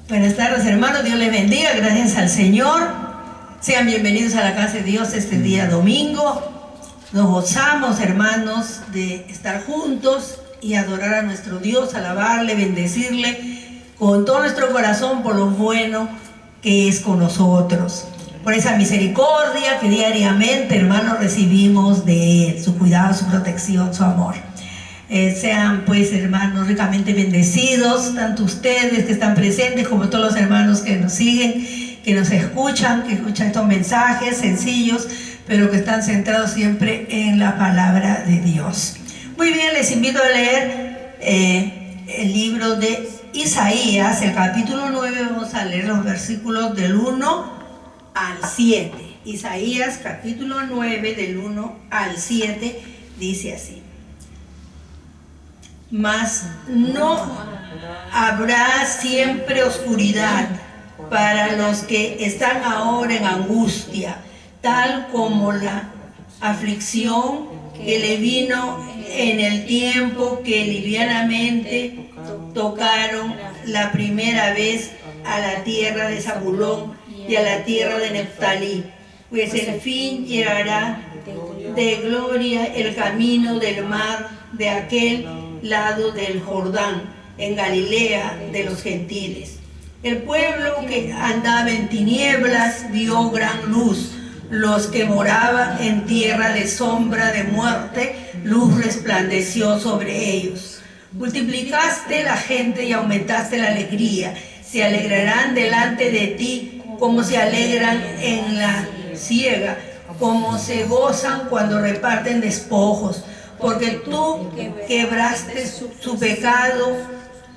Buenas tardes, hermanos, Dios les bendiga, gracias al Señor. Sean bienvenidos a la casa de Dios este día domingo. Nos gozamos, hermanos, de estar juntos y adorar a nuestro Dios, alabarle, bendecirle con todo nuestro corazón por lo bueno que es con nosotros, por esa misericordia que diariamente, hermanos, recibimos de Él, su cuidado, su protección, su amor. Sean pues, hermanos, ricamente bendecidos, tanto ustedes que están presentes como todos los hermanos que nos siguen, que nos escuchan, que escuchan estos mensajes sencillos, pero que están centrados siempre en la palabra de Dios. Muy bien, les invito a leer el libro de Isaías, el capítulo 9, vamos a leer los versículos del 1 al 7. Isaías, capítulo 9, del 1 al 7, dice así: Mas no habrá siempre oscuridad para los que están ahora en angustia, tal como la aflicción que le vino en el tiempo que livianamente tocaron la primera vez a la tierra de Zabulón y a la tierra de Neftalí, pues el fin llegará de gloria el camino del mar de aquel lado del Jordán, en Galilea de los gentiles. El pueblo que andaba en tinieblas vio gran luz. Los que moraban en tierra de sombra de muerte, luz resplandeció sobre ellos. Multiplicaste la gente y aumentaste la alegría. Se alegrarán delante de ti como se alegran en la siega, como se gozan cuando reparten despojos. Porque tú quebraste su pecado,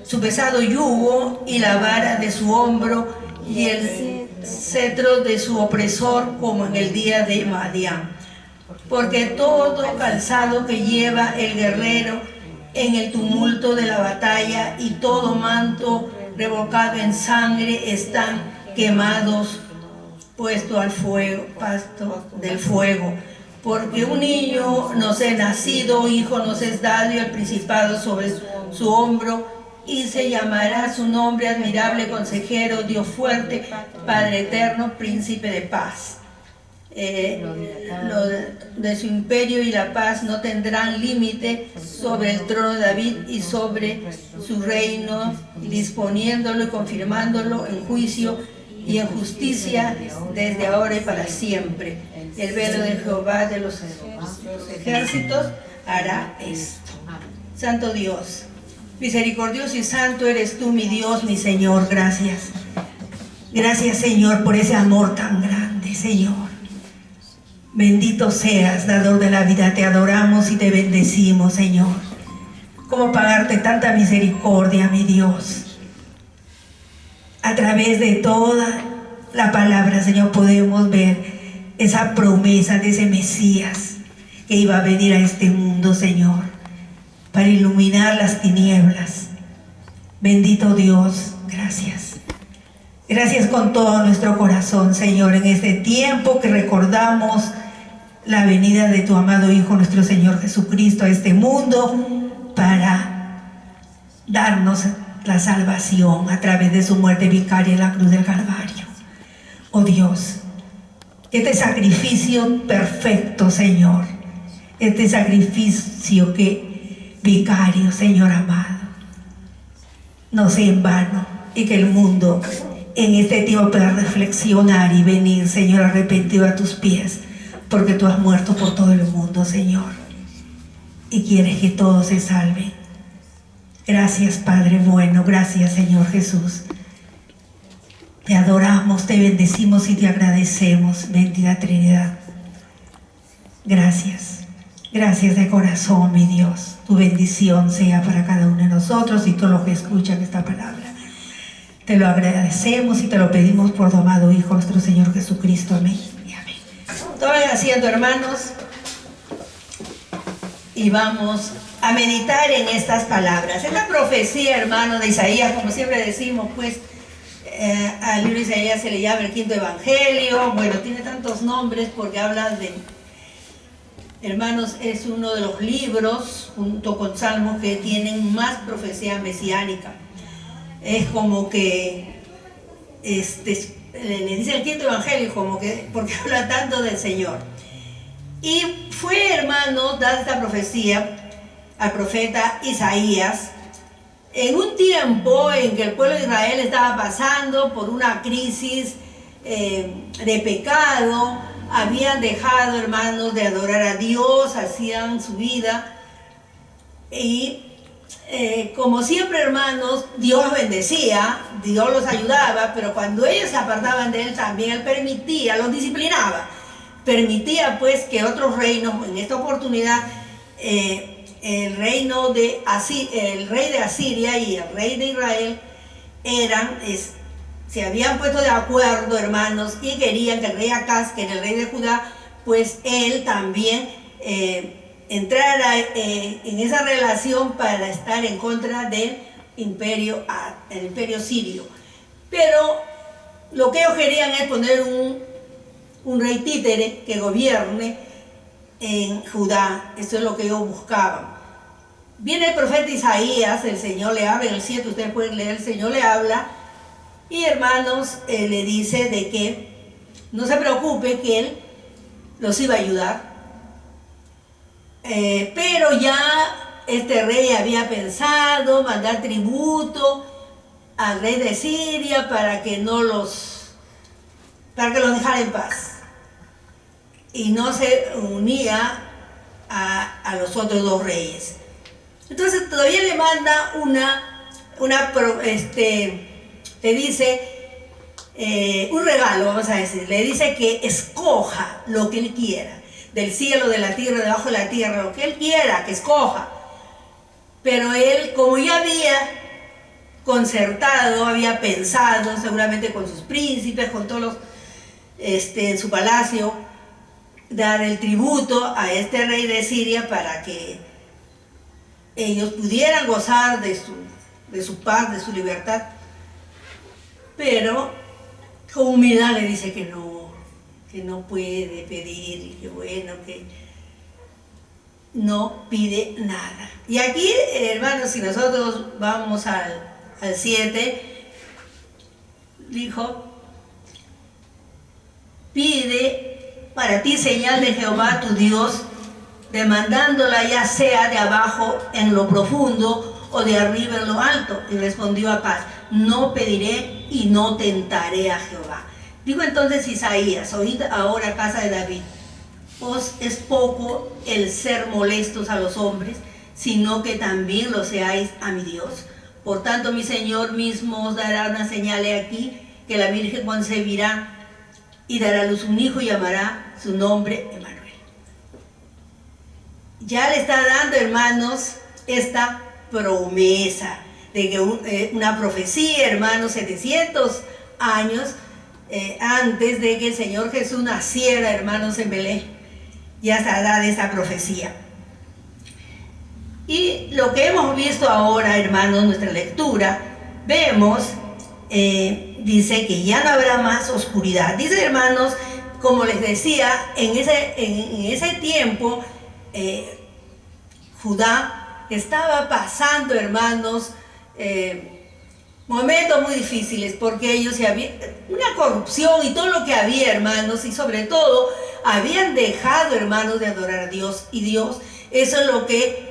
su pesado yugo y la vara de su hombro y el cetro de su opresor, como en el día de Madián. Porque todo calzado que lleva el guerrero en el tumulto de la batalla y todo manto revolcado en sangre están quemados, puesto al fuego, pasto del fuego. Porque un niño nos es nacido, hijo nos es dado, y el principado sobre su hombro, y se llamará su nombre admirable, consejero, Dios fuerte, Padre eterno, príncipe de paz. Lo de su imperio y la paz no tendrán límite sobre el trono de David y sobre su reino, disponiéndolo y confirmándolo en juicio y en justicia desde ahora y para siempre. El velo de Jehová de los ejércitos hará esto. Santo Dios, misericordioso y santo eres tú, mi Dios, mi Señor. Gracias. Gracias, Señor, por ese amor tan grande, Señor. Bendito seas, dador de la vida. Te adoramos y te bendecimos, Señor. ¿Cómo pagarte tanta misericordia, mi Dios? A través de toda la palabra, Señor, podemos ver esa promesa de ese Mesías que iba a venir a este mundo, Señor, para iluminar las tinieblas. Bendito Dios, gracias. Gracias con todo nuestro corazón, Señor, en este tiempo que recordamos la venida de tu amado Hijo, nuestro Señor Jesucristo, a este mundo para darnos la salvación a través de su muerte vicaria en la cruz del Calvario. Oh Dios, este sacrificio perfecto, Señor, este sacrificio vicario, Señor amado, no sea en vano, y que el mundo en este tiempo pueda reflexionar y venir, Señor, arrepentido a tus pies, porque tú has muerto por todo el mundo, Señor, y quieres que todos se salven. Gracias, Padre bueno, gracias, Señor Jesús. Te adoramos, te bendecimos y te agradecemos, bendita Trinidad. Gracias, gracias de corazón, mi Dios. Tu bendición sea para cada uno de nosotros y todos los que escuchan esta palabra. Te lo agradecemos y te lo pedimos por tu amado Hijo, nuestro Señor Jesucristo. Amén y amén. Tomen asiento, hermanos, y vamos a meditar en estas palabras. Esta profecía, hermano, de Isaías, como siempre decimos, pues, al libro de Isaías se le llama el quinto evangelio. Bueno, tiene tantos nombres porque habla de, hermanos, es uno de los libros junto con Salmos que tienen más profecía mesiánica. Es como que le dice el quinto evangelio, como que, porque habla tanto del Señor. Y fue, hermanos, dada esta profecía al profeta Isaías, en un tiempo en que el pueblo de Israel estaba pasando por una crisis de pecado, habían dejado, hermanos, de adorar a Dios, hacían su vida, y como siempre, hermanos, Dios los bendecía, Dios los ayudaba, pero cuando ellos se apartaban de Él, también Él permitía, los disciplinaba, permitía pues que otros reinos, en esta oportunidad, el rey de Asiria y el rey de Israel se habían puesto de acuerdo, hermanos, y querían que el rey Acaz, que era el rey de Judá, pues él también entrara en esa relación para estar en contra del imperio sirio. Pero lo que ellos querían es poner un rey títere que gobierne en Judá. Eso es lo que ellos buscaban. Viene el profeta Isaías, el Señor le habla, en el 7 ustedes pueden leer, el Señor le habla, y hermanos, le dice de que no se preocupe, que Él los iba a ayudar. Pero ya este rey había pensado mandar tributo al rey de Siria para que los dejara en paz. Y no se unía a los otros dos reyes. Entonces todavía le manda le dice un regalo, vamos a decir, le dice que escoja lo que él quiera, del cielo, de la tierra, debajo de la tierra, lo que él quiera, que escoja. Pero él, como ya había concertado, había pensado, seguramente con sus príncipes, con todos los, en su palacio, dar el tributo a este rey de Siria para que ellos pudieran gozar de su paz, de su libertad. Pero con humildad le dice que no puede pedir, y que bueno, que no pide nada. Y aquí, hermanos, si nosotros vamos al 7, dijo, pide para ti señal de Jehová tu Dios, demandándola ya sea de abajo en lo profundo o de arriba en lo alto. Y respondió Acaz, no pediré y no tentaré a Jehová. Digo entonces Isaías, oíd ahora, casa de David, os es poco el ser molestos a los hombres, sino que también lo seáis a mi Dios. Por tanto, mi Señor mismo os dará una señal aquí, que la Virgen concebirá y dará a luz un hijo y llamará su nombre Emmanuel. Ya le está dando, hermanos, esta promesa de que una profecía, hermanos, 700 años antes de que el Señor Jesús naciera, hermanos, en Belén, ya se da de esa profecía. Y lo que hemos visto ahora, hermanos, nuestra lectura, vemos, dice que ya no habrá más oscuridad. Dice, hermanos, como les decía, en ese tiempo, Judá estaba pasando, hermanos, momentos muy difíciles, porque ellos había una corrupción y todo lo que había, hermanos, y sobre todo habían dejado, hermanos, de adorar a Dios, y Dios, eso es lo que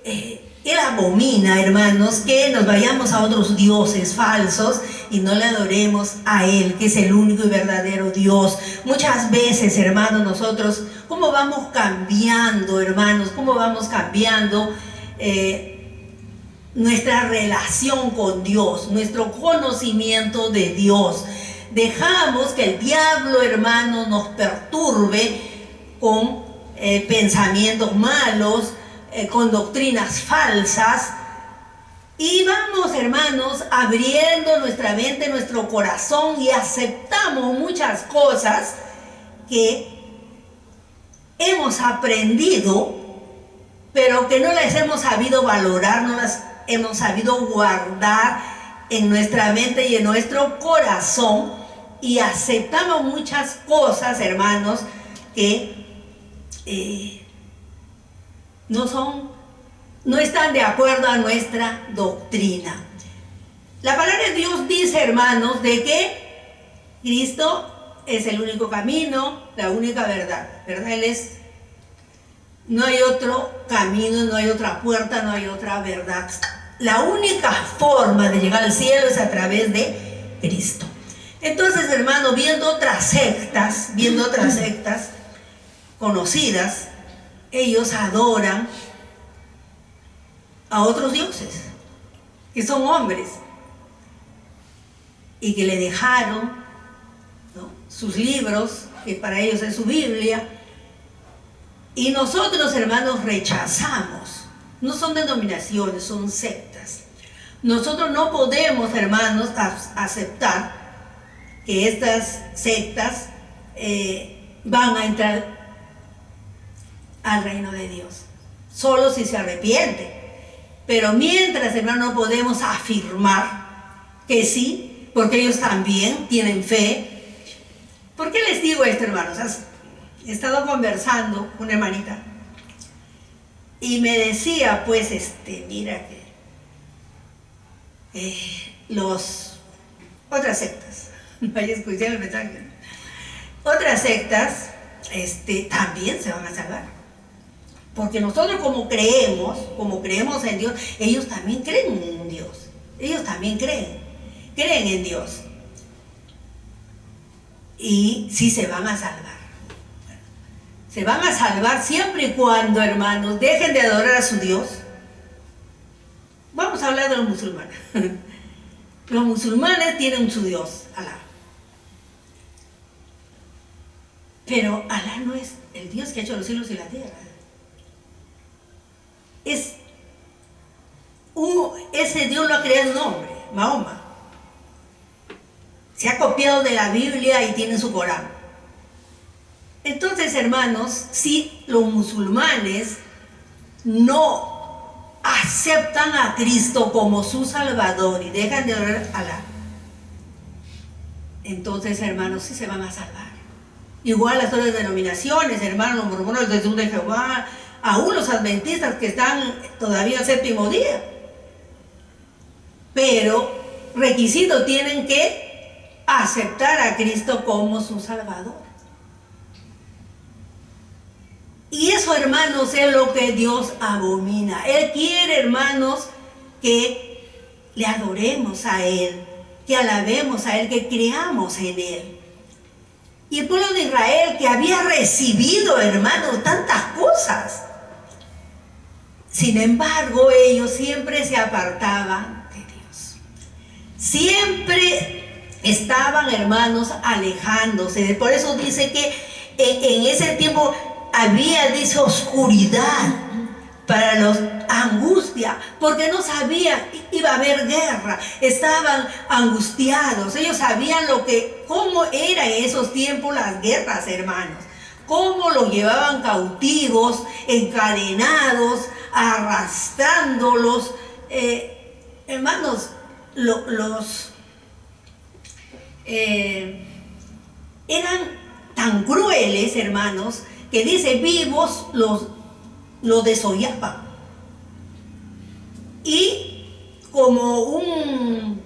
Él abomina, hermanos, que nos vayamos a otros dioses falsos y no le adoremos a Él, que es el único y verdadero Dios. Muchas veces, hermanos, nosotros, ¿cómo vamos cambiando, hermanos? ¿Cómo vamos cambiando nuestra relación con Dios, nuestro conocimiento de Dios? Dejamos que el diablo, hermanos, nos perturbe con pensamientos malos, con doctrinas falsas, y vamos, hermanos, abriendo nuestra mente, nuestro corazón, y aceptamos muchas cosas que hemos aprendido, pero que no las hemos sabido valorar, no las hemos sabido guardar en nuestra mente y en nuestro corazón, y aceptamos muchas cosas, hermanos, que no están de acuerdo a nuestra doctrina. La palabra de Dios dice, hermanos, de que Cristo es el único camino, la única verdad, ¿verdad? No hay otro camino, no hay otra puerta, no hay otra verdad. La única forma de llegar al cielo es a través de Cristo. Entonces, hermano, viendo otras sectas conocidas, ellos adoran a otros dioses, que son hombres, y que le dejaron, ¿no?, sus libros, que para ellos es su Biblia, y nosotros, hermanos, rechazamos. No son denominaciones, son sectas. Nosotros no podemos, hermanos, aceptar que estas sectas van a entrar al reino de Dios, solo si se arrepienten. Pero mientras, hermanos, no podemos afirmar que sí, porque ellos también tienen fe. ¿Por qué les digo esto, hermanos? He estado conversando con una hermanita y me decía, pues, mira que otras sectas, vaya a escuchar el mensaje, otras sectas también se van a salvar. Porque nosotros como creemos en Dios, ellos también creen en Dios. Ellos también creen en Dios. Y sí se van a salvar. Se van a salvar siempre y cuando, hermanos, dejen de adorar a su Dios. Vamos a hablar de los musulmanes. Los musulmanes tienen su Dios, Alá. Pero Alá no es el Dios que ha hecho los cielos y la tierra. Ese Dios lo ha creado un hombre, Mahoma. Se ha copiado de la Biblia y tiene su Corán. Entonces, hermanos, si los musulmanes no aceptan a Cristo como su Salvador y dejan de orar a Alá, entonces, hermanos, sí se van a salvar. Igual las otras denominaciones, hermanos, los mormones, los testigos de Jehová, aún los adventistas que están todavía al séptimo día. Pero requisito tienen que aceptar a Cristo como su Salvador. Y eso, hermanos, es lo que Dios abomina. Él quiere, hermanos, que le adoremos a Él, que alabemos a Él, que creamos en Él. Y el pueblo de Israel, que había recibido, hermanos, tantas cosas, sin embargo, ellos siempre se apartaban de Dios. Siempre estaban, hermanos, alejándose. Por eso dice que en ese tiempo había, dice, oscuridad para los, angustia, porque no sabían, iba a haber guerra, estaban angustiados. Ellos sabían cómo era en esos tiempos las guerras, hermanos. Cómo los llevaban cautivos, encadenados, arrastrándolos. Hermanos, eran tan crueles, hermanos, que dice, vivos los desollaban. Y como un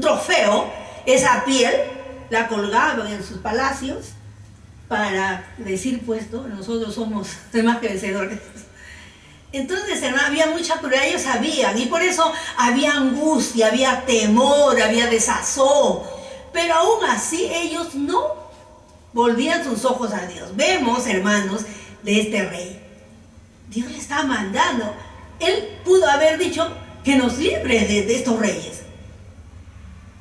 trofeo, esa piel la colgaban en sus palacios para decir, pues, ¿no?, nosotros somos más que vencedores. Entonces, hermano, había mucha crueldad, ellos sabían, y por eso había angustia, había temor, había desazón. Pero aún así ellos no volvían sus ojos a Dios. Vemos, hermanos, de este rey. Dios le estaba mandando. Él pudo haber dicho que nos libre de estos reyes.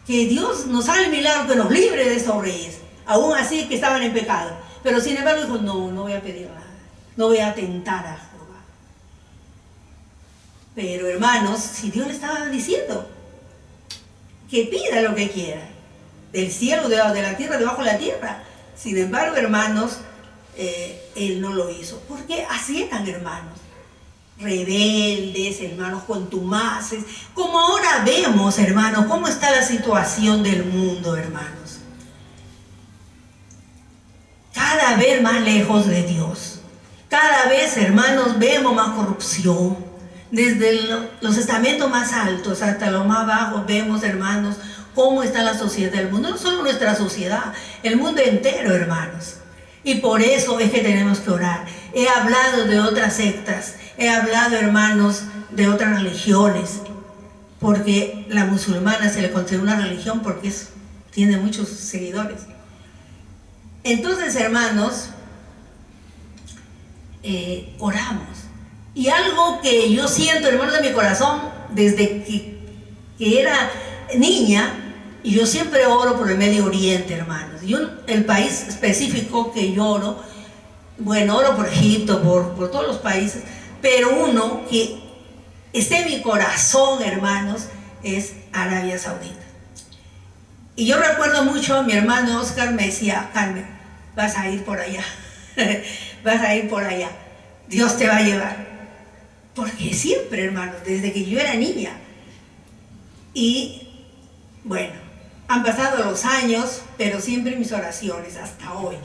Que Dios nos haga el milagro, que nos libre de estos reyes. Aún así que estaban en pecado. Pero sin embargo dijo, no voy a pedir nada. No voy a tentar a Jehová. Pero hermanos, si Dios le estaba diciendo que pida lo que quiera, del cielo, de la tierra, debajo de la tierra. Sin embargo, hermanos, él no lo hizo. Porque así eran, hermanos. Rebeldes, hermanos, contumaces. Como ahora vemos, hermanos, cómo está la situación del mundo, hermanos. Cada vez más lejos de Dios. Cada vez, hermanos, vemos más corrupción. Desde los estamentos más altos hasta los más bajos vemos, hermanos, cómo está la sociedad del mundo, no solo nuestra sociedad, el mundo entero, hermanos. Y por eso es que tenemos que orar. He hablado de otras sectas, he hablado, hermanos, de otras religiones, porque la musulmana se le considera una religión porque tiene muchos seguidores. Entonces, hermanos, oramos. Y algo que yo siento, hermanos, de mi corazón, desde que era niña, y yo siempre oro por el Medio Oriente, hermanos. El país específico que yo oro, bueno, oro por Egipto, por todos los países, pero uno que está en mi corazón, hermanos, es Arabia Saudita. Y yo recuerdo mucho a mi hermano Oscar, me decía: Carmen, vas a ir por allá, vas a ir por allá, Dios te va a llevar. Porque siempre, hermanos, desde que yo era niña. Y bueno, han pasado los años, pero siempre mis oraciones hasta hoy,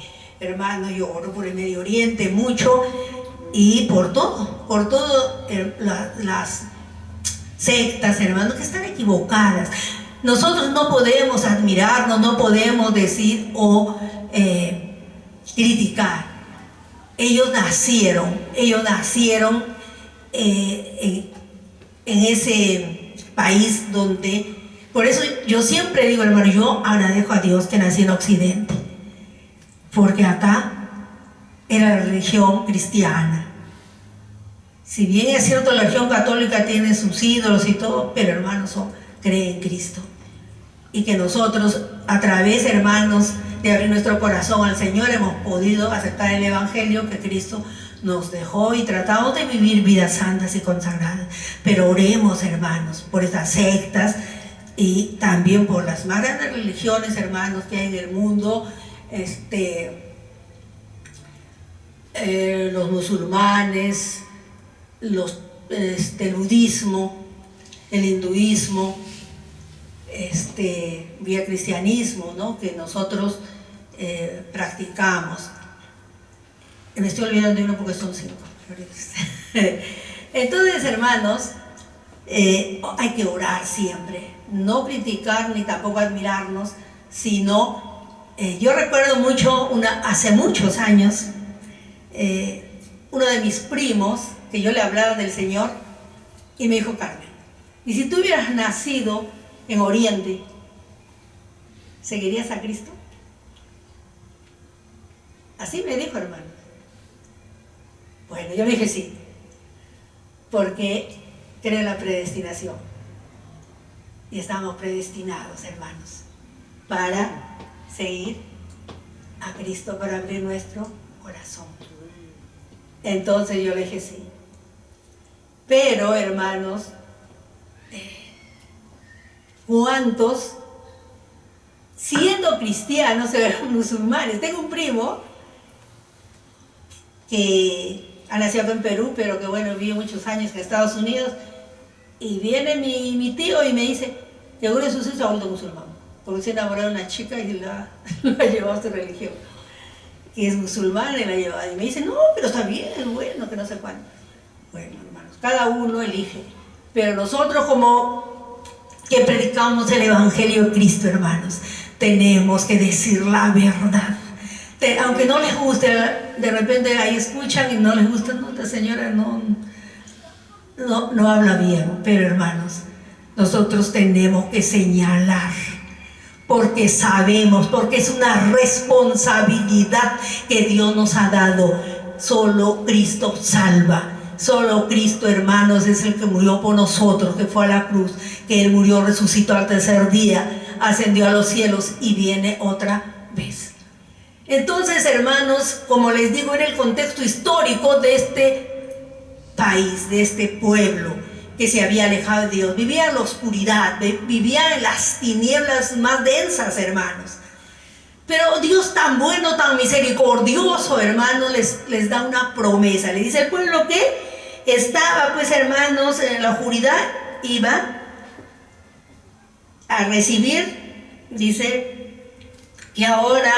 hermano, yo oro por el Medio Oriente mucho y por todo las sectas, hermanos, que están equivocadas. Nosotros no podemos admirarnos, no podemos decir o criticar. Ellos nacieron en ese país donde... Por eso yo siempre digo, hermano, yo agradezco a Dios que nací en Occidente, porque acá era la religión cristiana. Si bien es cierto, la religión católica tiene sus ídolos y todo, pero hermanos, creen en Cristo. Y que nosotros, a través, hermanos, de abrir nuestro corazón al Señor, hemos podido aceptar el Evangelio que Cristo nos dejó y tratamos de vivir vidas santas y consagradas. Pero oremos, hermanos, por estas sectas y también por las más grandes religiones, hermanos, que hay en el mundo, los musulmanes, el budismo, el hinduismo, vía cristianismo, ¿no?, que nosotros practicamos. Me estoy olvidando de uno porque son 5. Entonces, hermanos, hay que orar siempre, no criticar ni tampoco admirarnos, sino, yo recuerdo mucho, hace muchos años, uno de mis primos, que yo le hablaba del Señor, y me dijo: Carmen, ¿y si tú hubieras nacido en Oriente, seguirías a Cristo? Así me dijo, hermano. Bueno, yo le dije sí, porque creo en la predestinación. Y estamos predestinados, hermanos, para seguir a Cristo, para abrir nuestro corazón. Entonces yo le dije sí. Pero, hermanos, ¿cuántos, siendo cristianos, eran musulmanes? Tengo un primo que ha nacido en Perú, pero que bueno, vive muchos años en Estados Unidos, y viene mi tío y me dice que uno de sus hijos se ha vuelto musulmán, porque se enamoró de una chica y la llevó a su religión, que es musulmana, y la llevó, y me dice: no, pero está bien, bueno, que no sé cuándo. Bueno, hermanos, cada uno elige, pero nosotros, como que predicamos el Evangelio de Cristo, hermanos, tenemos que decir la verdad. Aunque no les guste, de repente ahí escuchan y no les gusta: no, esta señora no habla bien. Pero, hermanos, nosotros tenemos que señalar, porque sabemos, porque es una responsabilidad que Dios nos ha dado. Solo Cristo salva. Solo Cristo, hermanos, es el que murió por nosotros, que fue a la cruz, que Él murió, resucitó al tercer día, ascendió a los cielos y viene otra vez. Entonces, hermanos, como les digo, en el contexto histórico de este país, de este pueblo que se había alejado de Dios, vivía en la oscuridad, vivía en las tinieblas más densas, hermanos. Pero Dios, tan bueno, tan misericordioso, hermanos, les da una promesa. Le dice: el pueblo que estaba, pues, hermanos, en la oscuridad, iba a recibir, dice, que ahora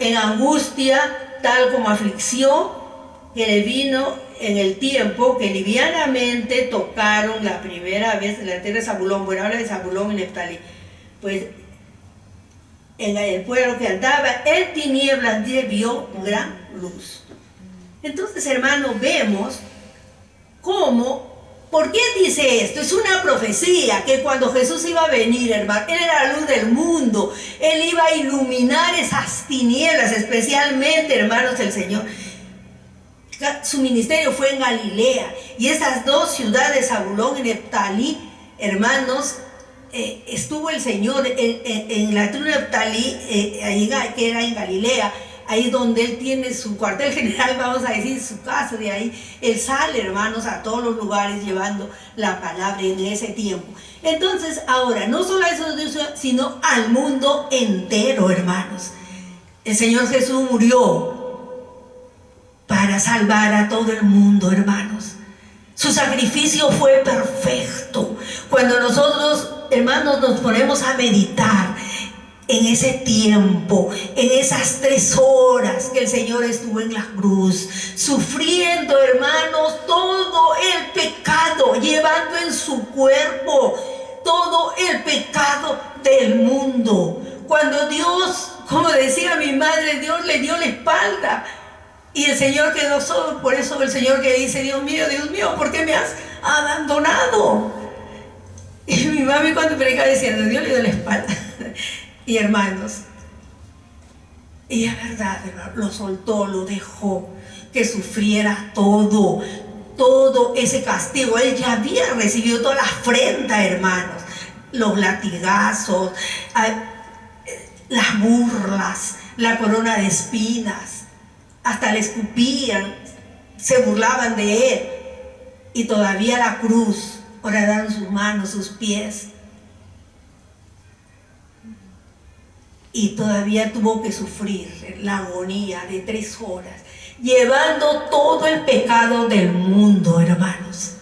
en angustia, tal como aflicción que le vino en el tiempo que livianamente tocaron la primera vez en la tierra de Zabulón. Bueno, habla de Zabulón y Neftalí. Pues en el pueblo que andaba en tinieblas vio gran luz. Entonces, hermanos, vemos cómo, ¿por qué dice esto? Es una profecía que cuando Jesús iba a venir, hermano, Él era la luz del mundo. Él iba a iluminar esas tinieblas, especialmente, hermanos, el Señor. Su ministerio fue en Galilea. Y esas dos ciudades, Zabulón y Neftalí, hermanos, estuvo el Señor en la tribu de Neftalí, ahí que era en Galilea. Ahí donde Él tiene su cuartel general, vamos a decir, su casa, de ahí Él sale, hermanos, a todos los lugares llevando la palabra en ese tiempo. Entonces, ahora, no solo a eso, sino al mundo entero, hermanos. El Señor Jesús murió para salvar a todo el mundo, hermanos. Su sacrificio fue perfecto. Cuando nosotros, hermanos, nos ponemos a meditar en ese tiempo, en esas 3 horas que el Señor estuvo en la cruz, sufriendo, hermanos, todo el pecado, llevando en su cuerpo todo el pecado del mundo. Cuando Dios, como decía mi madre, Dios le dio la espalda y el Señor quedó solo. Por eso el Señor que dice, Dios mío, ¿por qué me has abandonado? Y mi mami cuando predicaba diciendo, Dios le dio la espalda. Y hermanos, y es verdad, hermano, lo soltó, lo dejó que sufriera todo ese castigo. Él ya había recibido toda la afrenta, hermanos, los latigazos, las burlas, la corona de espinas, hasta le escupían, se burlaban de él, y todavía la cruz, ahora dan sus manos, sus pies. Y todavía tuvo que sufrir la agonía de 3 horas, llevando todo el pecado del mundo, hermanos,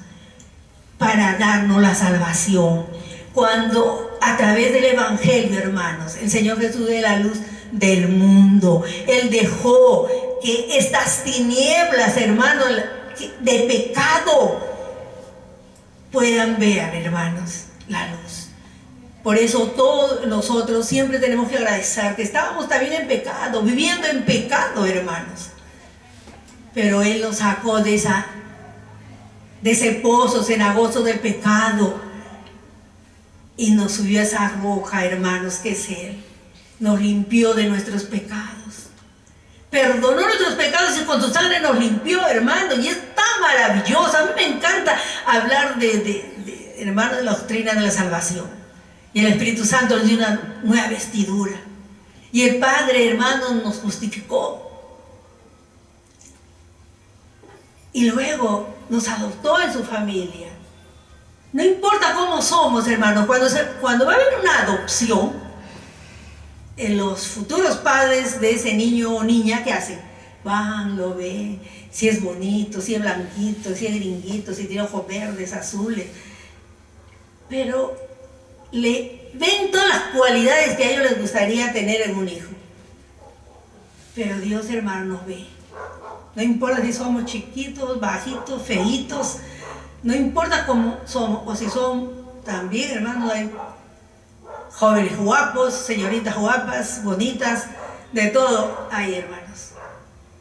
para darnos la salvación. Cuando a través del Evangelio, hermanos, el Señor Jesús es la luz del mundo. Él dejó que estas tinieblas, hermanos, de pecado puedan ver, hermanos, la luz. Por eso todos nosotros siempre tenemos que agradecer que estábamos también en pecado, viviendo en pecado, hermanos. Pero Él nos sacó de ese pozo cenagoso del pecado y nos subió a esa roca, hermanos, que es Él. Nos limpió de nuestros pecados. Perdonó nuestros pecados y con su sangre nos limpió, hermanos. Y es tan maravilloso. A mí me encanta hablar hermanos, de la doctrina de la salvación. Y el Espíritu Santo nos dio una nueva vestidura. Y el Padre, hermanos, nos justificó. Y luego nos adoptó en su familia. No importa cómo somos, hermanos, cuando va a haber una adopción, los futuros padres de ese niño o niña, ¿qué hacen? Van, lo ven, si es bonito, si es blanquito, si es gringuito, si tiene ojos verdes, azules. Pero le ven todas las cualidades que a ellos les gustaría tener en un hijo. Pero Dios, hermano, nos ve. No importa si somos chiquitos, bajitos, feitos, no importa cómo somos, o si son también, hermanos, hay jóvenes guapos, señoritas guapas, bonitas, de todo hay, hermanos.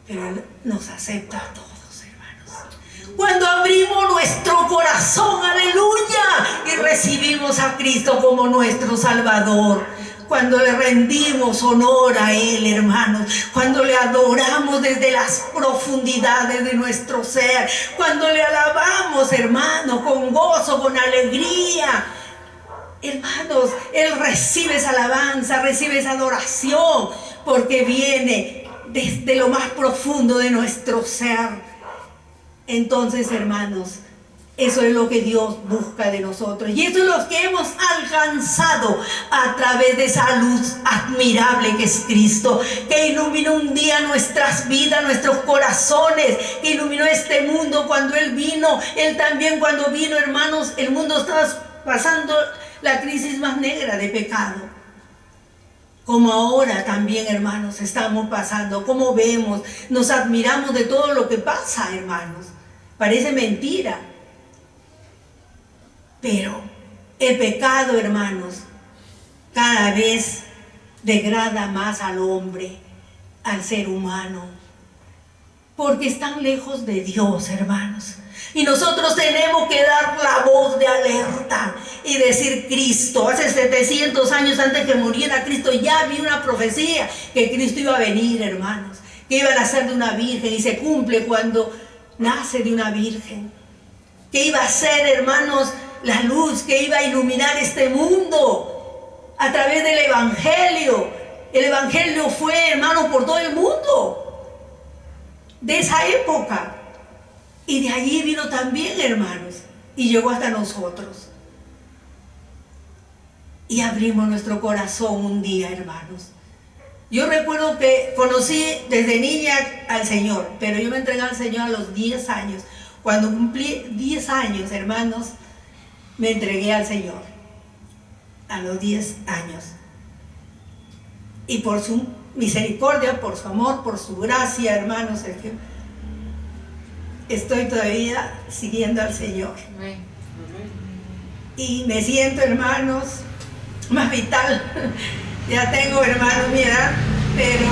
Pero Él nos acepta a todos, hermanos. Cuando abrimos nuestro corazón, aleluya, y recibimos a Cristo como nuestro Salvador. Cuando le rendimos honor a Él, hermanos, cuando le adoramos desde las profundidades de nuestro ser, cuando le alabamos, hermanos, con gozo, con alegría, hermanos, Él recibe esa alabanza, recibe esa adoración, porque viene desde lo más profundo de nuestro ser. Entonces, hermanos, eso es lo que Dios busca de nosotros. Y eso es lo que hemos alcanzado a través de esa luz admirable que es Cristo, que iluminó un día nuestras vidas, nuestros corazones, que iluminó este mundo cuando Él vino. Él también cuando vino, hermanos, el mundo estaba pasando la crisis más negra de pecado. Como ahora también, hermanos, estamos pasando. Como vemos, nos admiramos de todo lo que pasa, hermanos. Parece mentira. Pero el pecado, hermanos, cada vez degrada más al hombre, al ser humano, porque están lejos de Dios, hermanos. Y nosotros tenemos que dar la voz de alerta y decir: Cristo, hace 700 años antes que muriera Cristo, ya había una profecía que Cristo iba a venir, hermanos, que iba a nacer de una virgen, y se cumple cuando nace de una virgen, que iba a ser, hermanos, la luz que iba a iluminar este mundo a través del Evangelio. El Evangelio fue, hermanos, por todo el mundo de esa época, y de allí vino también, hermanos, y llegó hasta nosotros. Y abrimos nuestro corazón un día, hermanos. Yo recuerdo que conocí desde niña al Señor, pero yo me entregué al Señor a los 10 años. Cuando cumplí 10 años, hermanos, me entregué al Señor. A los 10 años. Y por su misericordia, por su amor, por su gracia, hermanos, es que estoy todavía siguiendo al Señor. Y me siento, hermanos, más vital. Ya tengo, hermanos, mi edad, pero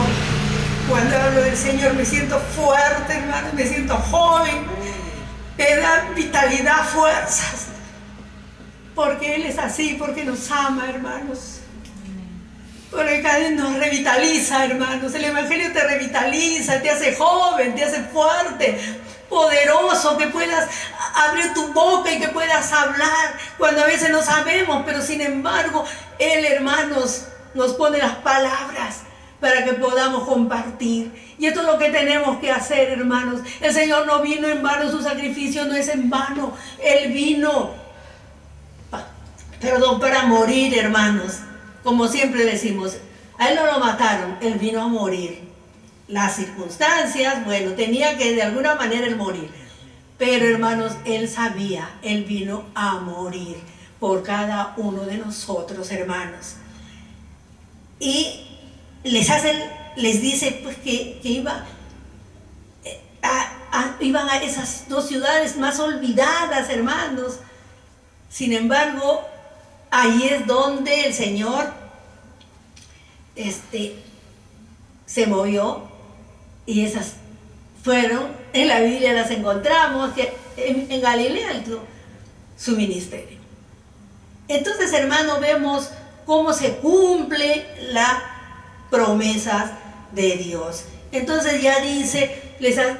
cuando hablo del Señor me siento fuerte, hermanos, me siento joven, me da vitalidad, fuerzas, porque Él es así, porque nos ama, hermanos. Porque cada vez nos revitaliza, hermanos. El Evangelio te revitaliza, te hace joven, te hace fuerte, poderoso, que puedas abrir tu boca y que puedas hablar cuando a veces no sabemos, pero sin embargo Él, hermanos, nos pone las palabras para que podamos compartir. Y esto es lo que tenemos que hacer, hermanos. El Señor no vino en vano, su sacrificio no es en vano. Él vino, para morir, hermanos. Como siempre decimos, a Él no lo mataron, Él vino a morir. Las circunstancias, bueno, tenía que de alguna manera Él morir. Pero, hermanos, Él sabía, Él vino a morir por cada uno de nosotros, hermanos. Y les dice pues que iban a esas dos ciudades más olvidadas, hermanos. Sin embargo, ahí es donde el Señor se movió, y esas fueron, en la Biblia las encontramos, que en Galilea su ministerio. Entonces, hermanos, vemos cómo se cumple las promesas de Dios. Entonces ya dice, les da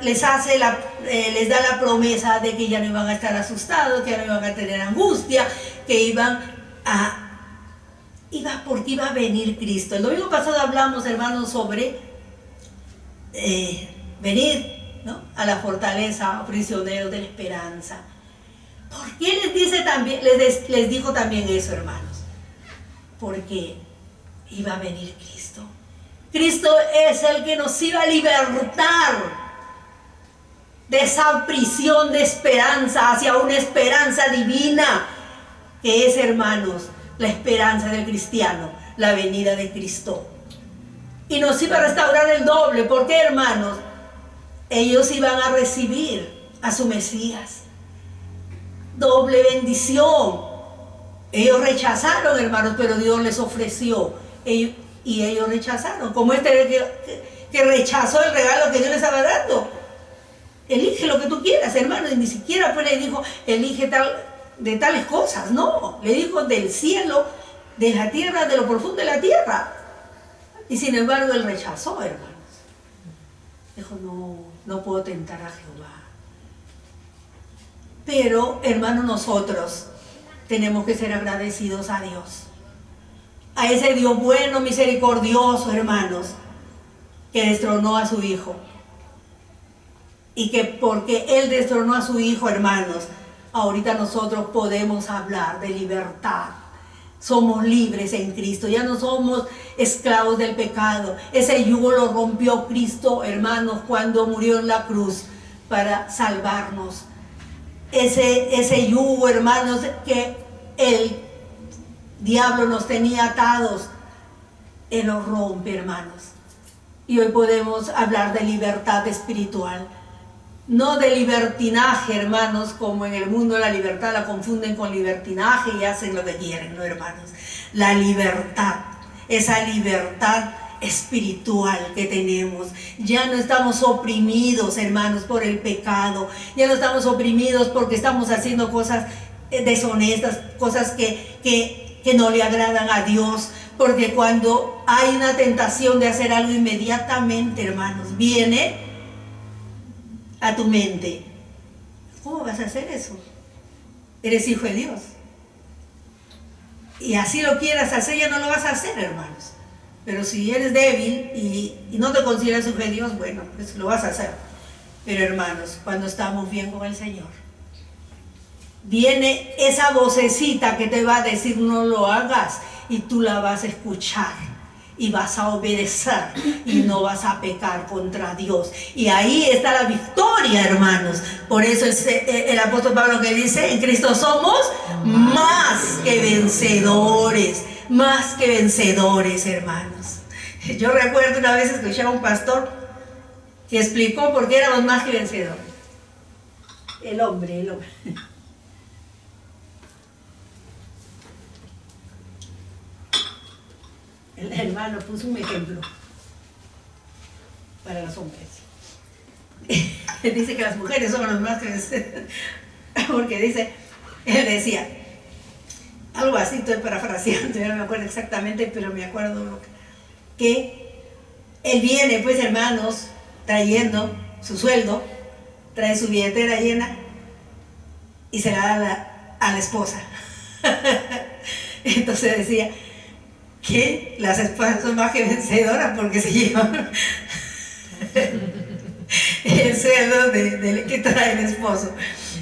la promesa de que ya no iban a estar asustados, que ya no iban a tener angustia, que porque iba a venir Cristo. El domingo pasado hablamos, hermanos, sobre venir, ¿no?, a la fortaleza, prisioneros de la esperanza. ¿Por qué les dijo también eso, hermanos? Porque iba a venir Cristo. Cristo es el que nos iba a libertar de esa prisión de esperanza hacia una esperanza divina, que es, hermanos, la esperanza del cristiano, la venida de Cristo. Y nos iba a restaurar el doble. ¿Por qué, hermanos? Ellos iban a recibir a su Mesías. Doble bendición. Ellos rechazaron, hermanos, pero Dios les ofreció. Y ellos rechazaron. Como que rechazó el regalo que Dios les estaba dando. Elige lo que tú quieras, hermano. Y ni siquiera pues le dijo, elige de tales cosas. No, le dijo del cielo, de la tierra, de lo profundo de la tierra. Y sin embargo él rechazó, hermanos. Dijo, no puedo tentar a Jehová. Pero, hermanos, nosotros tenemos que ser agradecidos a Dios. A ese Dios bueno, misericordioso, hermanos, que destronó a su Hijo. Y que porque Él destronó a su Hijo, hermanos, ahorita nosotros podemos hablar de libertad. Somos libres en Cristo, ya no somos esclavos del pecado. Ese yugo lo rompió Cristo, hermanos, cuando murió en la cruz para salvarnos. Ese yugo, hermanos, que el diablo nos tenía atados, Él lo rompe, hermanos. Y hoy podemos hablar de libertad espiritual. No de libertinaje, hermanos, como en el mundo la libertad la confunden con libertinaje y hacen lo que quieren, ¿no, hermanos? La libertad esa libertad espiritual que tenemos. Ya no estamos oprimidos, hermanos, por el pecado. Ya no estamos oprimidos porque estamos haciendo cosas deshonestas, cosas que no le agradan a Dios. Porque cuando hay una tentación de hacer algo, inmediatamente, hermanos, viene a tu mente: ¿cómo vas a hacer eso? Eres hijo de Dios. Y así lo quieras hacer, ya no lo vas a hacer, hermanos. Pero si eres débil y no te consideras hijo de Dios, bueno, pues lo vas a hacer. Pero, hermanos, cuando estamos bien con el Señor, viene esa vocecita que te va a decir: no lo hagas, y tú la vas a escuchar y vas a obedecer y no vas a pecar contra Dios. Y ahí está la victoria, hermanos. Por eso el apóstol Pablo que dice: en Cristo somos más que vencedores. Más que vencedores, hermanos. Yo recuerdo una vez escuché a un pastor que explicó por qué éramos más que vencedores. El hombre. El hermano puso un ejemplo para los hombres. Dice que las mujeres son los más que vencedores. Porque dice, él decía, algo así, estoy parafraseando, yo no me acuerdo exactamente, pero me acuerdo que él viene, pues, hermanos, trayendo su sueldo, trae su billetera llena y se la da a la esposa. Entonces decía que las esposas son más que vencedoras porque se llevan el sueldo que trae el esposo.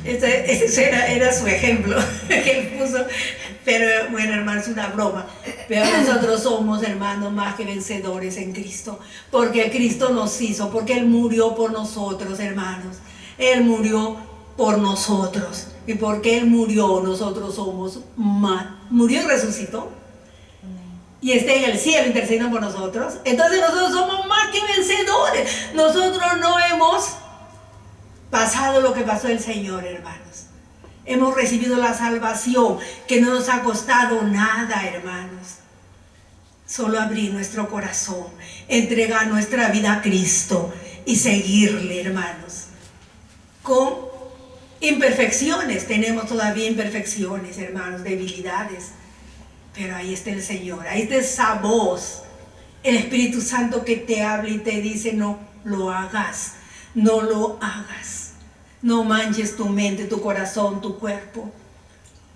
Ese era su ejemplo que él puso. Pero bueno, hermanos, es una broma. Pero nosotros somos, hermanos, más que vencedores en Cristo. Porque Cristo nos hizo, porque Él murió por nosotros, hermanos. Él murió por nosotros. Y porque Él murió, nosotros somos más. Murió y resucitó. Y está en el cielo intercediendo por nosotros. Entonces nosotros somos más que vencedores. Nosotros no hemos pasado lo que pasó el Señor, hermanos. Hemos recibido la salvación que no nos ha costado nada, hermanos. Solo abrir nuestro corazón, entregar nuestra vida a Cristo y seguirle, hermanos. Con imperfecciones, tenemos todavía imperfecciones, hermanos, debilidades. Pero ahí está el Señor, ahí está esa voz, el Espíritu Santo que te habla y te dice: no lo hagas, no lo hagas. No manches tu mente, tu corazón, tu cuerpo,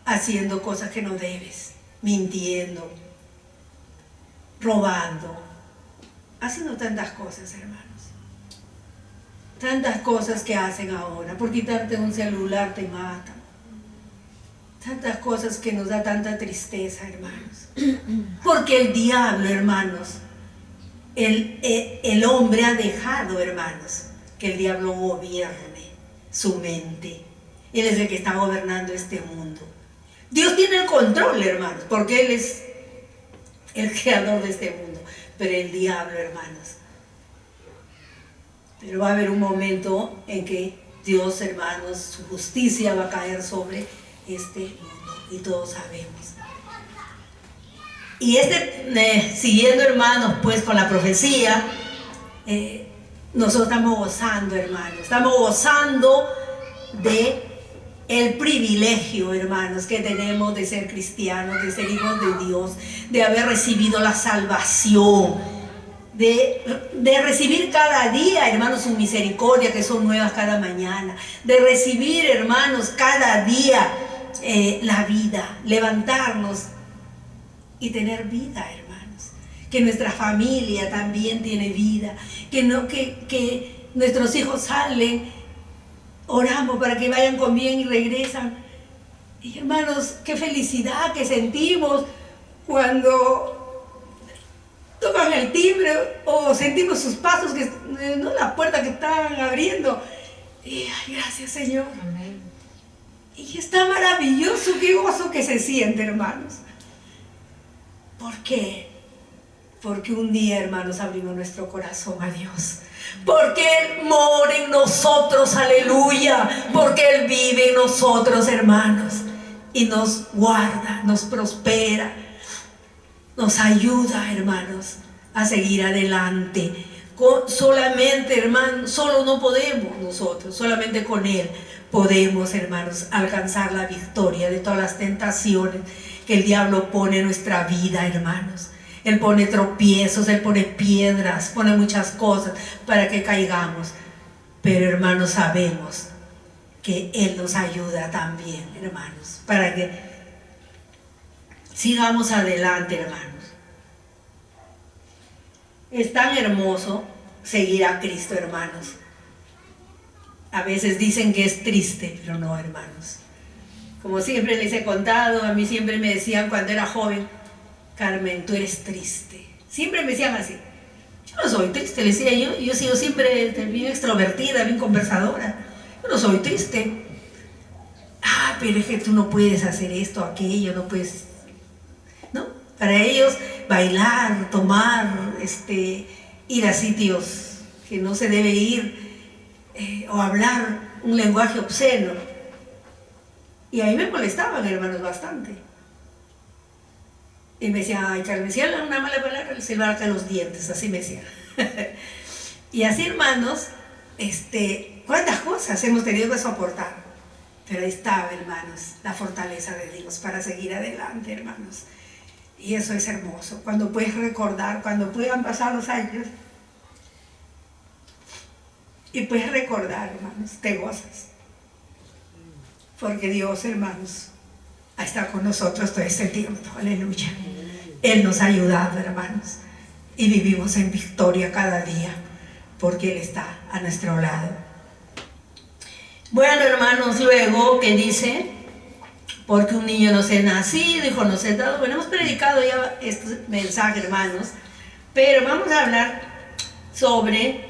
haciendo cosas que no debes, mintiendo, robando, haciendo tantas cosas, hermanos. Tantas cosas que hacen ahora. Por quitarte un celular te matan. Tantas cosas que nos da tanta tristeza, hermanos. Porque el diablo, hermanos, el hombre ha dejado, hermanos, que el diablo gobierne su mente. Él es el que está gobernando este mundo. Dios tiene el control, hermanos, porque Él es el creador de este mundo. Pero el diablo, hermanos. Pero va a haber un momento en que Dios, hermanos, su justicia va a caer sobre este mundo. Y todos sabemos. Y siguiendo, hermanos, pues con la profecía, nosotros estamos gozando, hermanos. Estamos gozando de el privilegio, hermanos, que tenemos de ser cristianos, de ser hijos de Dios, de haber recibido la salvación, de recibir cada día, hermanos, su misericordia, que son nuevas cada mañana, de recibir, hermanos, cada día la vida, levantarnos y tener vida, hermanos. Que nuestra familia también tiene vida, que nuestros hijos salen, oramos para que vayan con bien y regresan. Y hermanos, qué felicidad que sentimos cuando tocan el timbre o sentimos sus pasos, no la puerta que están abriendo. Y ay, gracias, Señor. Amén. Y está maravilloso, qué gozo que se siente, hermanos. ¿Por qué? Porque un día, hermanos, abrimos nuestro corazón a Dios. Porque Él mora en nosotros, aleluya. Porque Él vive en nosotros, hermanos. Y nos guarda, nos prospera. nos ayuda, hermanos, a seguir adelante. Solamente, hermanos, solo no podemos nosotros, solamente con Él podemos, hermanos, alcanzar la victoria de todas las tentaciones que el diablo pone en nuestra vida, hermanos. Él pone tropiezos, Él pone piedras, pone muchas cosas para que caigamos. Pero, hermanos, sabemos que Él nos ayuda también, hermanos, para que sigamos adelante, hermanos. Es tan hermoso seguir a Cristo, hermanos. A veces dicen que es triste, pero no, hermanos. Como siempre les he contado, a mí siempre me decían cuando era joven: Carmen, tú eres triste. Siempre me decían así. Yo no soy triste, les decía yo. Yo he sido siempre bien extrovertida, bien conversadora. Yo no soy triste. Ah, pero es que tú no puedes hacer esto, aquello, no puedes, ¿no? Para ellos, bailar, tomar, ir a sitios que no se debe ir, o hablar un lenguaje obsceno. Y ahí me molestaban, hermanos, bastante. Y me decían: ay, Carmen, si hablan una mala palabra, se le va a caer los dientes, así me decían. Y así, hermanos, cuántas cosas hemos tenido que soportar. Pero ahí estaba, hermanos, la fortaleza de Dios para seguir adelante, hermanos. Y eso es hermoso, cuando puedes recordar, cuando puedan pasar los años y puedes recordar, hermanos, te gozas. Porque Dios, hermanos, está con nosotros todo este tiempo, aleluya. Él nos ha ayudado, hermanos, y vivimos en victoria cada día, porque Él está a nuestro lado. Bueno, hermanos, luego que dice: porque un niño nos es nacido, hijo nos es dado. Bueno, hemos predicado ya este mensaje, hermanos, pero vamos a hablar sobre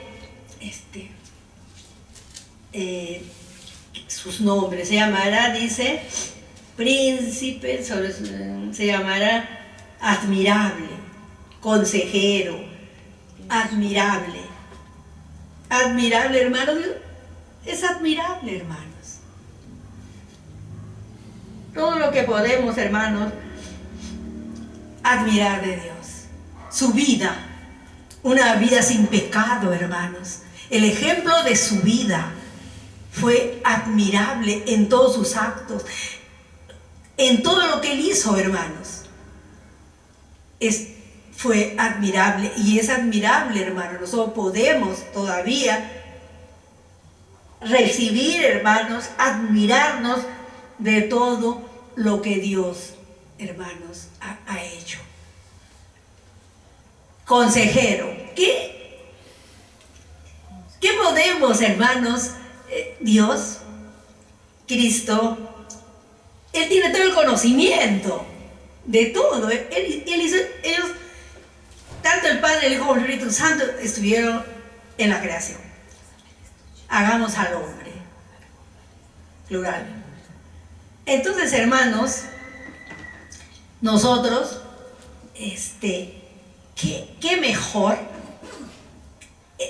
sus nombres. Se llamará, dice, príncipe, se llamará admirable, consejero, admirable. Admirable, hermanos, es admirable, hermanos. Todo lo que podemos, hermanos, admirar de Dios. Su vida, una vida sin pecado, hermanos. El ejemplo de su vida fue admirable en todos sus actos, en todo lo que Él hizo, hermanos. Fue admirable, y es admirable, hermanos. Nosotros podemos todavía recibir, hermanos, admirarnos de todo lo que Dios, hermanos, ha hecho. Consejero. ¿Qué podemos, hermanos? Dios, Cristo, Él tiene todo el conocimiento de todo. Él hizo, ellos, tanto el Padre, el Hijo y el Espíritu Santo, estuvieron en la creación. Hagamos al hombre. Plural. Entonces, hermanos, nosotros, ¿qué mejor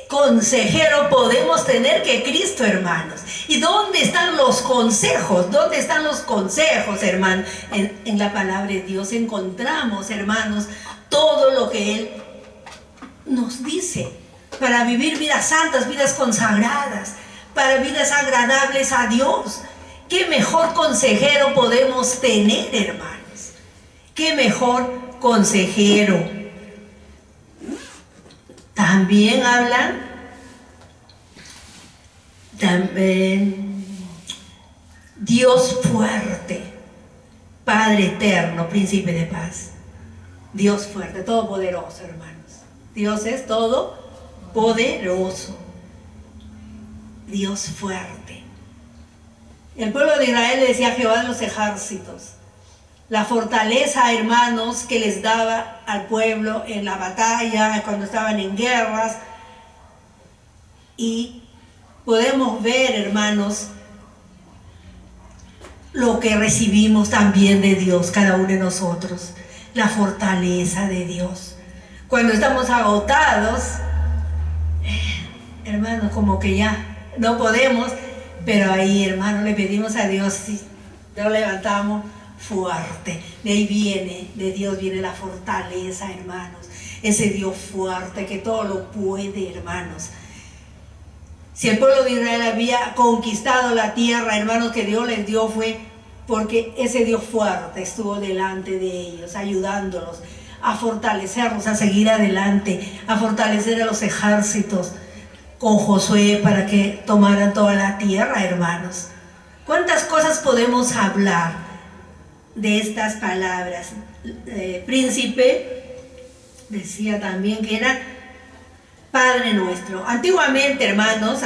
consejero podemos tener que Cristo, hermanos? ¿Y dónde están los consejos? ¿Dónde están los consejos, hermanos? En la palabra de Dios encontramos, hermanos, todo lo que Él nos dice para vivir vidas santas, vidas consagradas, para vidas agradables a Dios. ¿Qué mejor consejero podemos tener, hermanos? ¿Qué mejor consejero? También hablan, Dios fuerte, Padre eterno, príncipe de paz. Dios fuerte, todopoderoso, hermanos. Dios es todopoderoso. Dios fuerte. El pueblo de Israel le decía a Jehová de los ejércitos. La fortaleza, hermanos, que les daba al pueblo en la batalla, cuando estaban en guerras. Y podemos ver, hermanos, lo que recibimos también de Dios, cada uno de nosotros. La fortaleza de Dios. Cuando estamos agotados, hermanos, como que ya no podemos, pero ahí, hermanos, le pedimos a Dios, si lo levantamos, fuerte. De ahí viene, de Dios viene la fortaleza, hermanos. Ese Dios fuerte que todo lo puede, hermanos. Si el pueblo de Israel había conquistado la tierra, hermanos, que Dios les dio, fue porque ese Dios fuerte estuvo delante de ellos, ayudándolos a fortalecerlos, a seguir adelante, a fortalecer a los ejércitos con Josué para que tomaran toda la tierra, hermanos. ¿Cuántas cosas podemos hablar de estas palabras? Príncipe decía también que era Padre nuestro. Antiguamente, hermanos,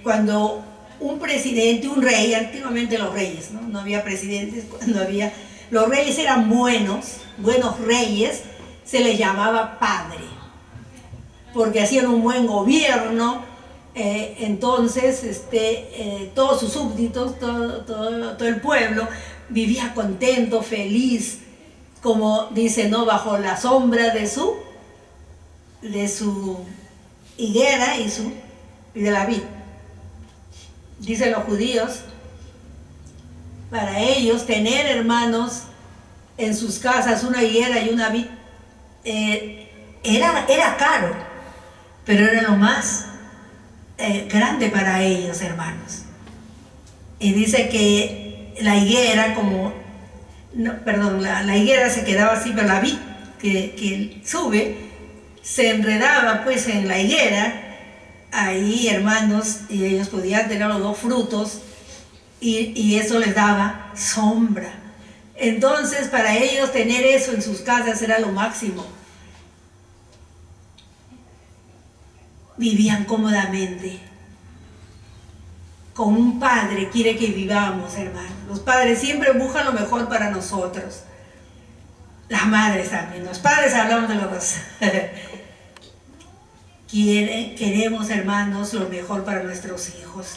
cuando un presidente, un rey, antiguamente los reyes, no había presidentes, los reyes eran buenos reyes, se les llamaba padre, porque hacían un buen gobierno. Entonces todos sus súbditos, todo el pueblo vivía contento, feliz, como dice, ¿no? Bajo la sombra de su higuera y de la vid. Dicen los judíos, para ellos tener, hermanos, en sus casas una higuera y una vid era caro, pero era lo más grande para ellos, hermanos. Y dice que la higuera la higuera se quedaba así, pero la vid que sube se enredaba pues en la higuera ahí, hermanos, y ellos podían tener los dos frutos y eso les daba sombra. Entonces para ellos tener eso en sus casas era lo máximo. Vivían cómodamente. Con un padre quiere que vivamos, hermanos. Los padres siempre buscan lo mejor para nosotros. Las madres también. Los padres hablamos de los dos. Queremos, hermanos, lo mejor para nuestros hijos.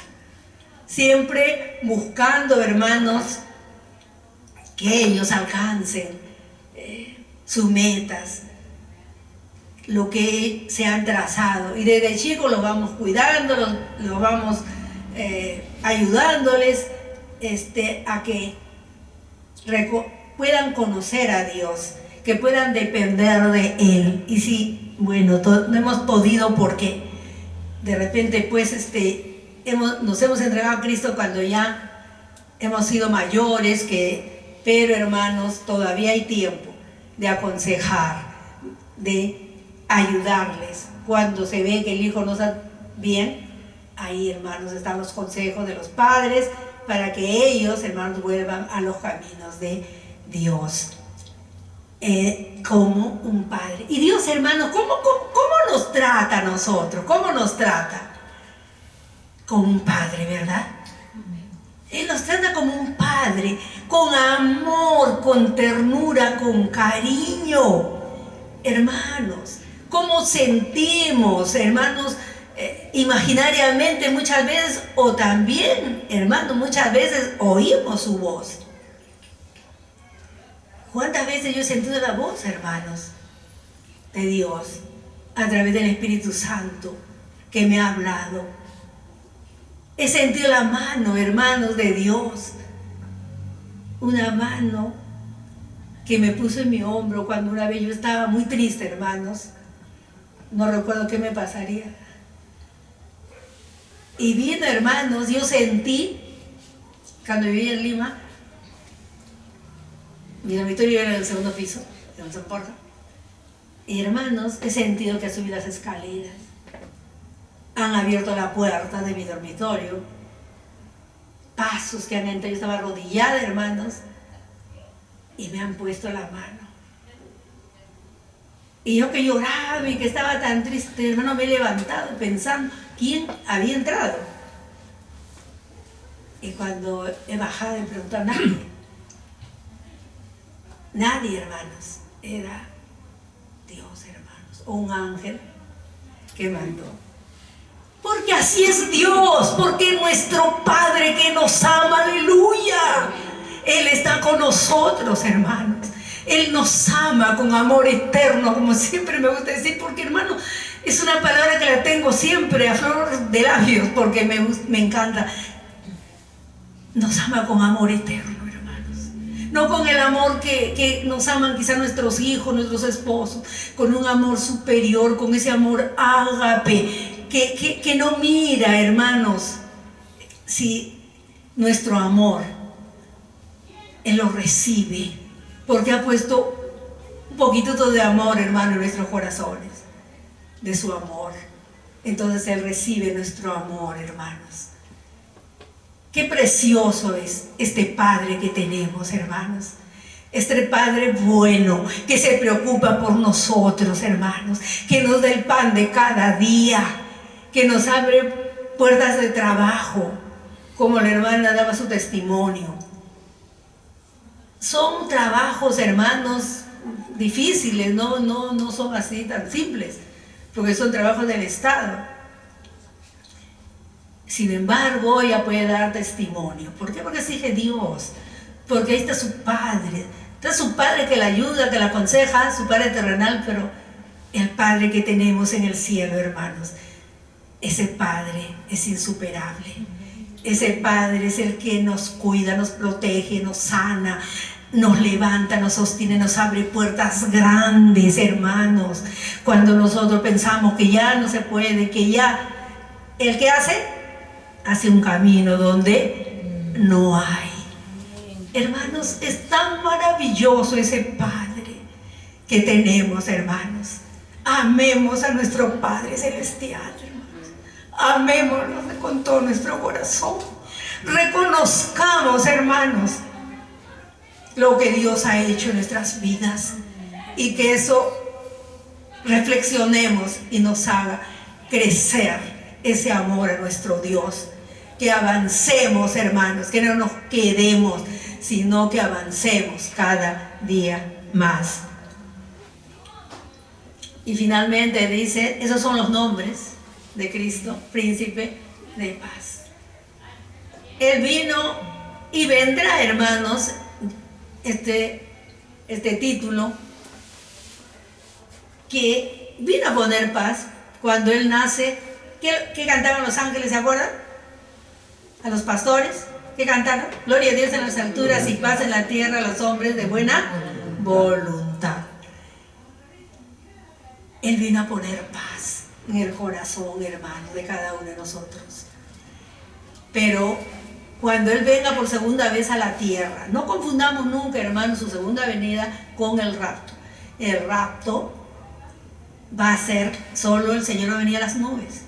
Siempre buscando, hermanos, que ellos alcancen sus metas, lo que se han trazado. Y desde chicos los vamos cuidando, los vamos ayudándoles a que puedan conocer a Dios, que puedan depender de Él. Y si, bueno, no hemos podido porque de repente pues nos hemos entregado a Cristo cuando ya hemos sido mayores, pero hermanos, todavía hay tiempo de aconsejar, de ayudarles. Cuando se ve que el hijo no está bien, ahí, hermanos, están los consejos de los padres para que ellos, hermanos, vuelvan a los caminos de Dios. Como un padre. Y Dios, hermanos, ¿cómo nos trata a nosotros? ¿Cómo nos trata? Como un padre, ¿verdad? Él nos trata como un padre, con amor, con ternura, con cariño. Hermanos, ¿cómo sentimos, hermanos, imaginariamente muchas veces, o también, hermanos, muchas veces oímos su voz? ¿Cuántas veces yo he sentido la voz, hermanos, de Dios a través del Espíritu Santo que me ha hablado? He sentido la mano, hermanos, de Dios, una mano que me puso en mi hombro cuando una vez yo estaba muy triste, hermanos. No recuerdo qué me pasaría. Y viendo, hermanos, yo sentí, cuando vivía en Lima, mi dormitorio era en el segundo piso, en San Porta. Y hermanos, he sentido que he subido las escaleras. Han abierto la puerta de mi dormitorio. Pasos que han entrado. Yo estaba arrodillada, hermanos, y me han puesto la mano. Y yo que lloraba y que estaba tan triste, hermano, me he levantado pensando quién había entrado. Y cuando he bajado he preguntado, nadie, hermanos, era Dios, hermanos, o un ángel que mandó. Porque así es Dios, porque es nuestro Padre que nos ama, aleluya. Él está con nosotros, hermanos. Él nos ama con amor eterno, como siempre me gusta decir, porque, hermano, es una palabra que la tengo siempre a flor de labios, porque me encanta. Nos ama con amor eterno. no con el amor que nos aman quizá nuestros hijos, nuestros esposos, con un amor superior, con ese amor ágape, que no mira, hermanos, si nuestro amor, Él lo recibe, porque ha puesto un poquito de amor, hermano, en nuestros corazones, de su amor. Entonces Él recibe nuestro amor, hermanos. Qué precioso es este Padre que tenemos, hermanos. Este Padre bueno, que se preocupa por nosotros, hermanos, que nos da el pan de cada día, que nos abre puertas de trabajo, como la hermana daba su testimonio. Son trabajos, hermanos, difíciles, no son así tan simples, porque son trabajos del Estado. Sin embargo, ella puede dar testimonio. ¿Por qué? Porque exige Dios. Porque ahí está su Padre. Está su Padre que la ayuda, que la aconseja, su Padre terrenal, pero el Padre que tenemos en el cielo, hermanos, ese Padre es insuperable. Ese Padre es el que nos cuida, nos protege, nos sana, nos levanta, nos sostiene, nos abre puertas grandes, hermanos. Cuando nosotros pensamos que ya no se puede, que ya, ¿el que hace? Hace un camino donde no hay. Hermanos, es tan maravilloso ese Padre que tenemos, hermanos. Amemos a nuestro Padre Celestial, hermanos. Amémoslo con todo nuestro corazón. Reconozcamos, hermanos, lo que Dios ha hecho en nuestras vidas, y que eso reflexionemos y nos haga crecer ese amor a nuestro Dios. Que avancemos, hermanos, que no nos quedemos, sino que avancemos cada día más. Y finalmente dice, esos son los nombres de Cristo, príncipe de paz. Él vino y vendrá, hermanos, este título, que vino a poner paz cuando Él nace. ¿Qué cantaban los ángeles, se acuerdan? A los pastores, ¿qué cantaron? Gloria a Dios en las alturas y paz en la tierra a los hombres de buena voluntad. Él vino a poner paz en el corazón, hermano, de cada uno de nosotros. Pero cuando Él venga por segunda vez a la tierra, no confundamos nunca, hermano, su segunda venida con el rapto. El rapto va a ser solo el Señor va a venir a las nubes.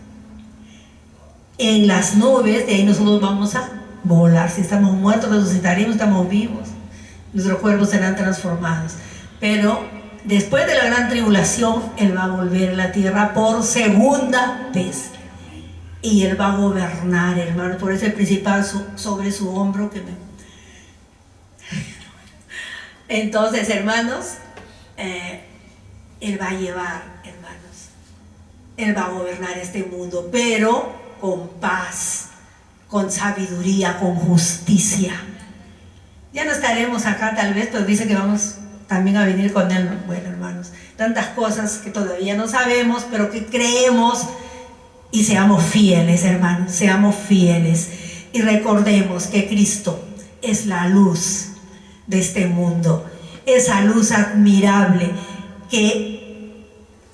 En las nubes, de ahí nosotros vamos a volar. Si estamos muertos, resucitaremos, estamos vivos. Nuestros cuerpos serán transformados. Pero después de la gran tribulación, Él va a volver a la tierra por segunda vez. Y Él va a gobernar, hermano. Por eso el principal sobre su hombro que me... Entonces, hermanos, Él va a llevar, hermanos. Él va a gobernar este mundo, pero con paz, con sabiduría, con justicia. Ya no estaremos acá tal vez, pero dice que vamos también a venir con Él. Bueno, hermanos, tantas cosas que todavía no sabemos, pero que creemos, y seamos fieles, hermanos, seamos fieles. Y recordemos que Cristo es la luz de este mundo, esa luz admirable que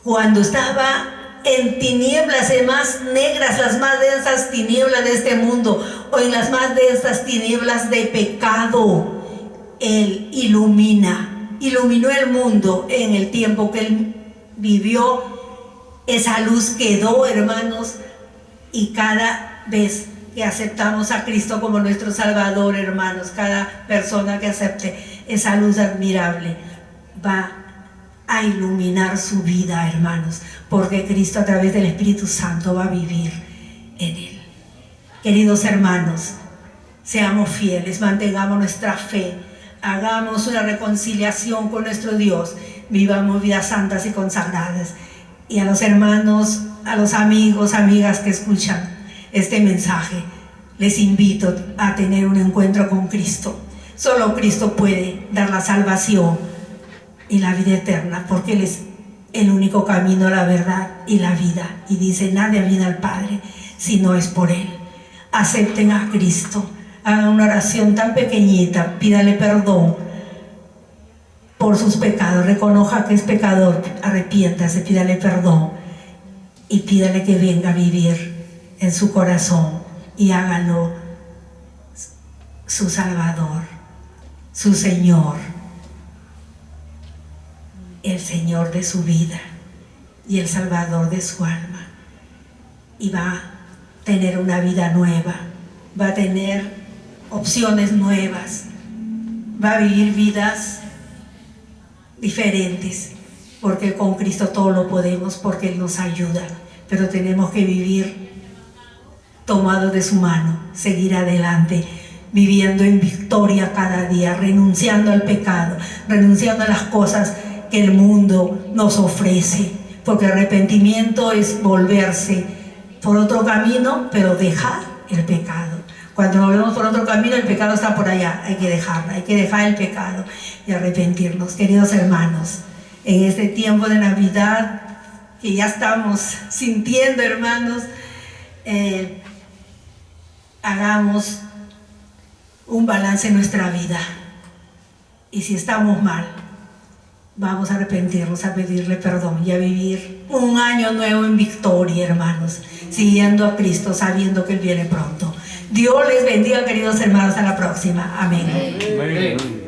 cuando estaba en tinieblas, en más negras, las más densas tinieblas de este mundo, o en las más densas tinieblas de pecado, Él iluminó el mundo en el tiempo que Él vivió. Esa luz quedó, hermanos, y cada vez que aceptamos a Cristo como nuestro Salvador, hermanos, cada persona que acepte esa luz admirable va a iluminar su vida, hermanos, porque Cristo a través del Espíritu Santo va a vivir en Él. Queridos hermanos, seamos fieles, mantengamos nuestra fe, hagamos una reconciliación con nuestro Dios, vivamos vidas santas y consagradas. Y a los hermanos, a los amigos, amigas que escuchan este mensaje, les invito a tener un encuentro con Cristo. Solo Cristo puede dar la salvación y la vida eterna, porque Él es el único camino, la verdad y la vida. Y dice, nadie viene al Padre si no es por Él. Acepten a Cristo, hagan una oración tan pequeñita, pídale perdón por sus pecados, reconozca que es pecador, arrepiéntase, pídale perdón y pídale que venga a vivir en su corazón y hágalo su Salvador, su Señor, el Señor de su vida y el Salvador de su alma. Y va a tener una vida nueva, va a tener opciones nuevas, va a vivir vidas diferentes, porque con Cristo todo lo podemos, porque Él nos ayuda, pero tenemos que vivir tomados de su mano, seguir adelante, viviendo en victoria cada día, renunciando al pecado, renunciando a las cosas que el mundo nos ofrece, porque arrepentimiento es volverse por otro camino, pero dejar el pecado. Cuando nos volvemos por otro camino, el pecado está por allá, hay que dejarlo, hay que dejar el pecado y arrepentirnos. Queridos hermanos, en este tiempo de Navidad que ya estamos sintiendo, hermanos, hagamos un balance en nuestra vida, y si estamos mal, vamos a arrepentirnos, a pedirle perdón y a vivir un año nuevo en victoria, hermanos, siguiendo a Cristo, sabiendo que Él viene pronto. Dios les bendiga, queridos hermanos, a la próxima. Amén. Amén.